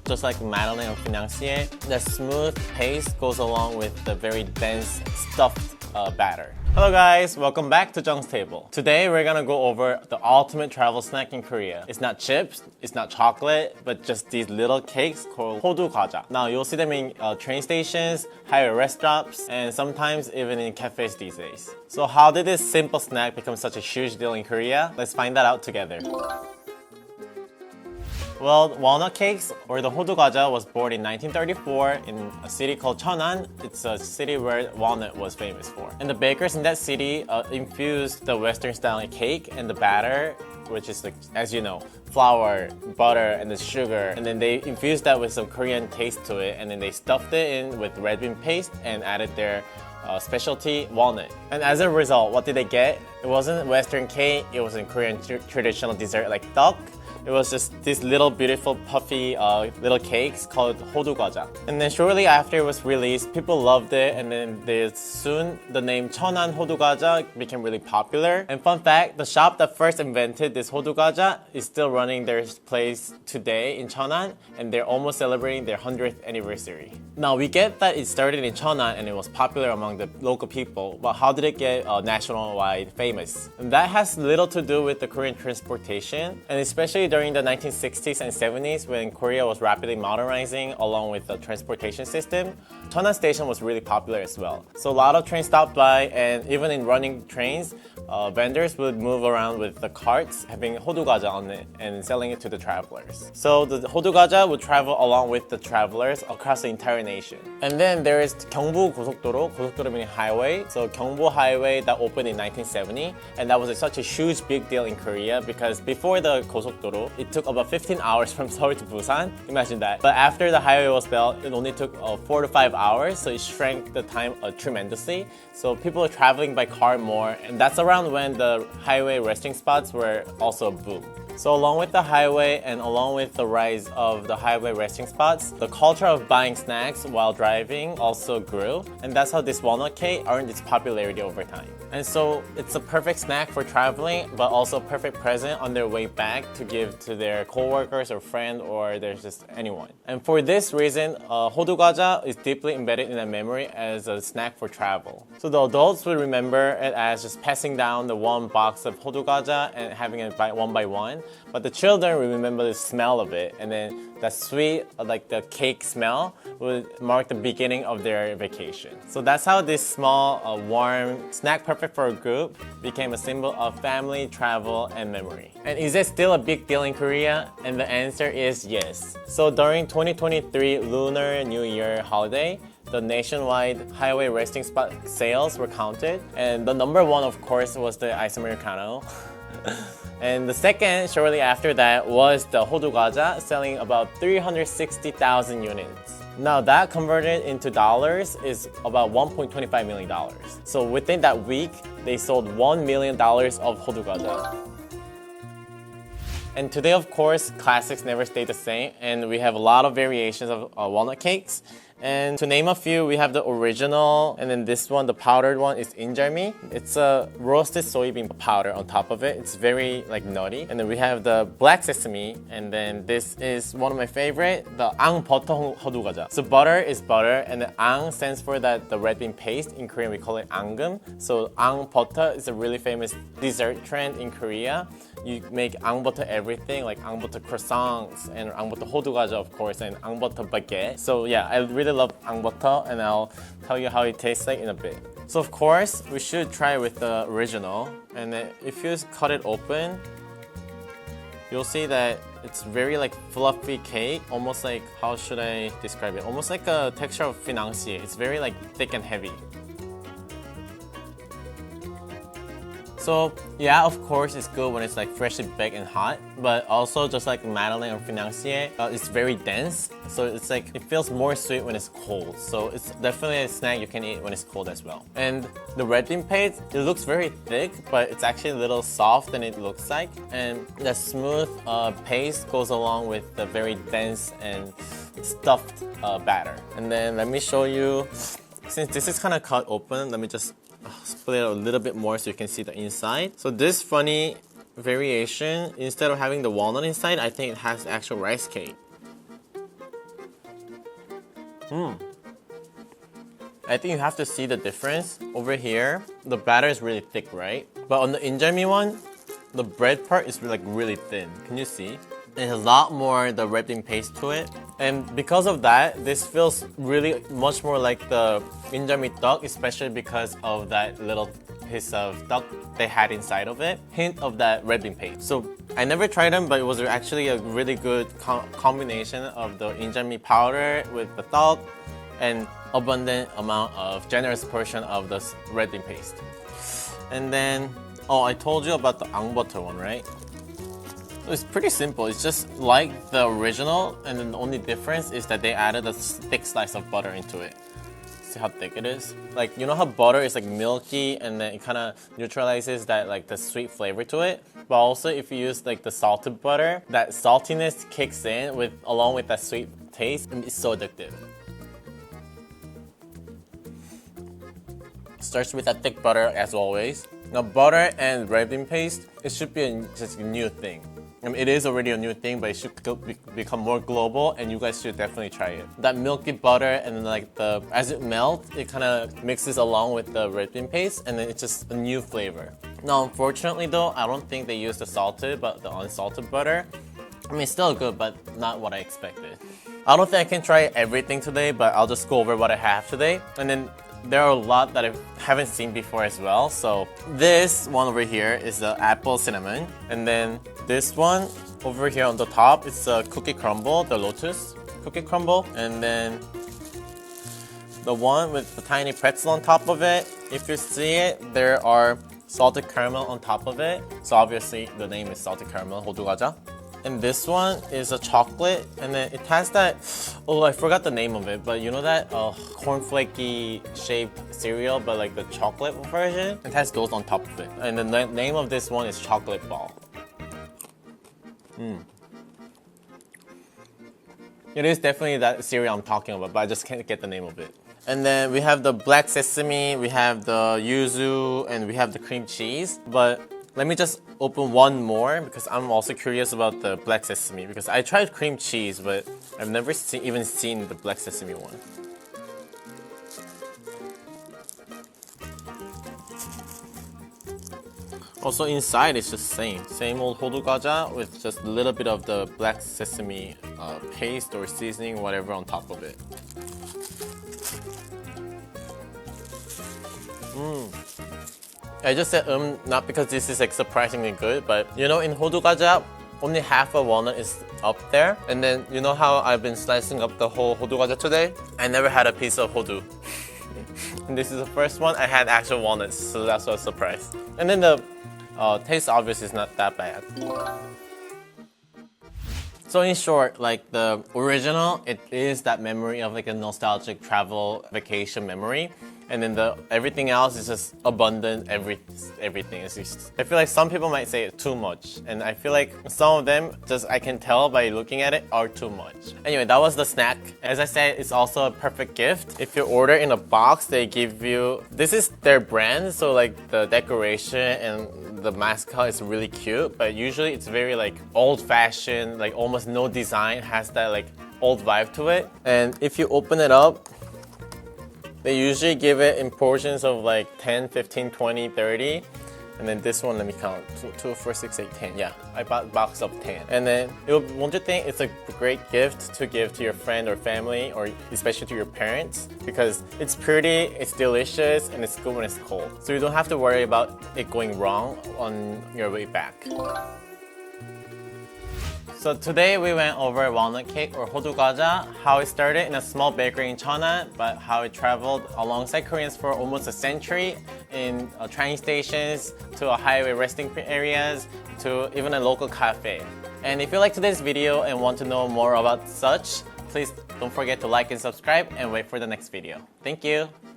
just like Madeleine or financier, the smooth paste goes along with the very dense stuffed batter. Hello guys, welcome back to Jung's Table. Today we're gonna go over the ultimate travel snack in Korea. It's not chips, it's not chocolate, but just these little cakes called Hodu Gwaja. Now you'll see them in train stations, highway rest stops, and sometimes even in cafes these days. So how did this simple snack become such a huge deal in Korea? Let's find that out together. Well, walnut cakes, or the Hodu Gwaja, was born in 1934 in a city called Cheonan. It's a city where walnut was famous for. And the bakers in that city infused the Western style cake and the batter, which is, like, as you know, flour, butter, and the sugar. And then they infused that with some Korean taste to it, and then they stuffed it in with red bean paste and added their specialty walnut. And as a result, what did they get? It wasn't Western cake, it was a Korean traditional dessert like tteok. It was just these little beautiful puffy little cakes called Hodu Gwaja. And then shortly after it was released, people loved it, and then soon the name Cheonan Hodu Gwaja became really popular. And fun fact, the shop that first invented this Hodu Gwaja is still running their place today in Cheonan, and they're almost celebrating their 100th anniversary. Now we get that it started in Cheonan and it was popular among the local people, but how did it get nationwide famous? And that has little to do with the Korean transportation, and especially during the 1960s and 70s when Korea was rapidly modernizing along with the transportation system, Cheonan Station was really popular as well. So a lot of trains stopped by, and even in running trains, vendors would move around with the carts having Hodu Gwaja on it and selling it to the travelers. So the Hodu Gwaja would travel along with the travelers across the entire nation. And then there is 경부 고속도로, 고속도로 meaning highway. So 경부 highway that opened in 1970, and that was such a huge big deal in Korea because before the 고속도로, it took about 15 hours from Seoul to Busan. Imagine that. But after the highway was built, it only took 4 to 5 hours, so it shrank the time tremendously. So people are traveling by car more, and that's around when the highway resting spots were also a boom. So along with the highway and along with the rise of the highway resting spots, the culture of buying snacks while driving also grew, and that's how this walnut cake earned its popularity over time. And so it's a perfect snack for traveling, but also a perfect present on their way back to give to their coworkers or friend, or there's just anyone. And for this reason, Hodu Gwaja is deeply embedded in their memory as a snack for travel. So the adults will remember it as just passing down the one box of Hodu Gwaja and having it one by one. But the children will remember the smell of it, and then that sweet, like the cake smell, would mark the beginning of their vacation. So that's how this small, warm snack perfect for a group became a symbol of family, travel, and memory. And is it still a big deal in Korea? And the answer is yes. So during 2023 Lunar New Year holiday, the nationwide highway resting spot sales were counted, and the number one, of course, was the Ice Americano. And the second, shortly after that, was the Hodu Gwaja, selling about 360,000 units. Now that converted into dollars is about $1.25 million. So within that week, they sold $1 million of Hodu Gwaja. And today, of course, classics never stay the same, and we have a lot of variations of walnut cakes. And to name a few, we have the original, and then this one, the powdered one, is injarmi. It's a roasted soybean powder on top of it. It's very like nutty. And then we have the black sesame, and then this is one of my favorite, the ang butter Hodu Gwaja. So butter is butter, and the ang stands for that the red bean paste. In Korean, we call it angum. So ang butter is a really famous dessert trend in Korea. You make ang butter everything, like ang butter croissants and ang butter Hodu Gwaja, of course, and ang butter baguette. So yeah, I really love ang butter, and I'll tell you how it tastes like in a bit. So of course, we should try with the original. And then if you cut it open, you'll see that it's very like fluffy cake, almost like, how should I describe it? Almost like a texture of financier. It's very like thick and heavy. So yeah, of course, it's good when it's like freshly baked and hot, but also just like Madeleine or financier, it's very dense. So it's like, it feels more sweet when it's cold. So it's definitely a snack you can eat when it's cold as well. And the red bean paste, it looks very thick, but it's actually a little soft than it looks like. And the smooth paste goes along with the very dense and stuffed batter. And then let me show you, since this is kind of cut open, let me just split it a little bit more so you can see the inside. So this funny variation, instead of having the walnut inside, I think it has actual rice cake. I think you have to see the difference. Over here, the batter is really thick, right? But on the injami one, the bread part is like really thin. Can you see? It has a lot more the red bean paste to it. And because of that, this feels really much more like the injami duck, especially because of that little piece of duck they had inside of it. Hint of that red bean paste. So I never tried them, but it was actually a really good combination of the injami powder with the duck and abundant amount of generous portion of the red bean paste. And then, oh, I told you about the ang butter one, right? It's pretty simple. It's just like the original, and then the only difference is that they added a thick slice of butter into it. See how thick it is? Like, you know how butter is like milky and then it kind of neutralizes that like the sweet flavor to it? But also if you use like the salted butter, that saltiness kicks in with along with that sweet taste, and it's so addictive. Starts with that thick butter as always. Now butter and red bean paste, it should be just a new thing. I mean, it is already a new thing, but it should become more global, and you guys should definitely try it. That milky butter and like as it melts, it kind of mixes along with the red bean paste, and then it's just a new flavor. Now, unfortunately though, I don't think they use the salted, but the unsalted butter. I mean, it's still good, but not what I expected. I don't think I can try everything today, but I'll just go over what I have today, and then there are a lot that I haven't seen before as well. So this one over here is the apple cinnamon. And then this one over here on the top, it's a cookie crumble, the lotus cookie crumble. And then the one with the tiny pretzel on top of it. If you see it, there are salted caramel on top of it. So obviously the name is salted caramel, Hodu Gwaja. And this one is a chocolate, and then it has that, oh, I forgot the name of it, but you know that cornflakey shaped cereal, but like the chocolate version? It has those on top of it. And the name of this one is chocolate ball. It is definitely that cereal I'm talking about, but I just can't get the name of it. And then we have the black sesame, we have the yuzu, and we have the cream cheese. But let me just open one more because I'm also curious about the black sesame, because I tried cream cheese, but I've never even seen the black sesame one. Also inside it's just same old Hodu Gwaja with just a little bit of the black sesame paste or seasoning, whatever on top of it. I just said not because this is like surprisingly good, but you know, in Hodu Gwaja, only half a walnut is up there. And then you know how I've been slicing up the whole Hodu Gwaja today? I never had a piece of Hodu. And this is the first one I had actual walnuts, so that's what I was surprised. And then the taste obviously is not that bad. So in short, like the original, it is that memory of like a nostalgic travel vacation memory. And then everything else is just abundant, everything. It's just, I feel like some people might say it too much. And I feel like some of them, just I can tell by looking at it, are too much. Anyway, that was the snack. As I said, it's also a perfect gift. If you order in a box, they give you, this is their brand, so like the decoration and the mascot is really cute. But usually it's very like old-fashioned, like almost no design, has that like old vibe to it. And if you open it up, they usually give it in portions of like 10, 15, 20, 30. And then this one, let me count. 2, 4, 6, 8, 10. Yeah, I bought a box of 10. And then, won't you think it's a great gift to give to your friend or family, or especially to your parents? Because it's pretty, it's delicious, and it's good when it's cold. So you don't have to worry about it going wrong on your way back. So today we went over walnut cake or Hodu Gwaja, how it started in a small bakery in Cheonan, but how it traveled alongside Koreans for almost a century in train stations, to highway resting areas, to even a local cafe. And if you like today's video and want to know more about such, please don't forget to like and subscribe and wait for the next video. Thank you!